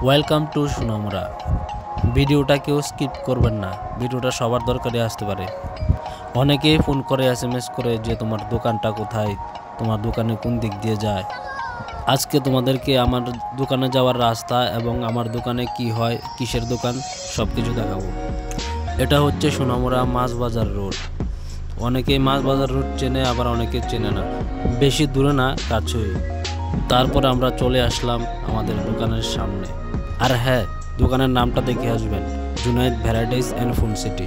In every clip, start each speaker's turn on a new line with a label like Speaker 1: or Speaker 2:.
Speaker 1: Welcome to Sonamura. ভিডিওটা কেউ skip করবেন না, ভিডিওটা সবার দরকারে আসতে পারে। অনেকেই ফোন করে SMS করে যে তোমার দোকানটা কোথায়, তোমার দোকানে কোন দিক দিয়ে যায়। আজকে তোমাদেরকে আমার দোকানে যাওয়ার রাস্তা এবং আমার দোকানে কি হয়, কিসের দোকান, সব কিছু দেখাবো। এটা হচ্ছে সোনামুরা মাছ বাজার রোড। অনেকেই মাছ বাজার রোড চেনে, আবার অনেকে চেনে না। বেশি দূরে না, কাছেই। তারপর আমরা চলে আসলাম আমাদের দোকানের সামনে। আর হ্যাঁ, দোকানের নামটা দেখে আসবেন, Junaid varieties and phone city.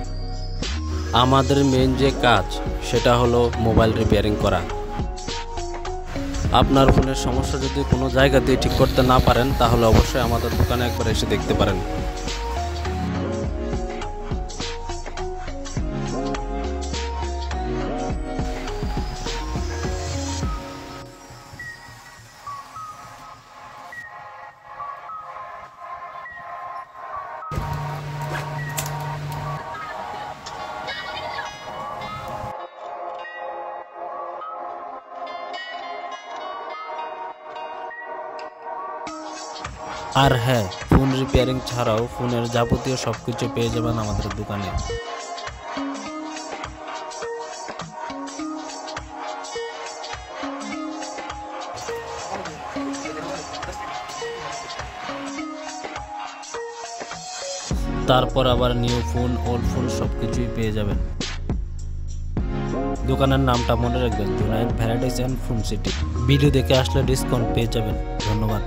Speaker 1: আমাদের মেন যে কাজ সেটা হলো মোবাইল রিপেয়ারিং করা। আপনার ফোনের সমস্যা যদি কোনো জায়গাতেই ঠিক করতে না পারেন, তাহলে অবশ্যই আমাদের দোকানে একবার এসে দেখতে পারেন। আর হ্যাঁ, ফোন রিপেয়ারিং ছাড়াও ফোনের যাবতীয় সবকিছু পেয়ে যাবেন আমাদের দোকানে। তারপর আবার নিউ ফোন, ওল্ড ফোন সবকিছুই পেয়ে যাবেন। দোকানের নামটা মনে রাখবেন, Junaid varieties and phone city. Video দেখে আসলে ডিসকাউন্ট পেয়ে যাবেন। ধন্যবাদ।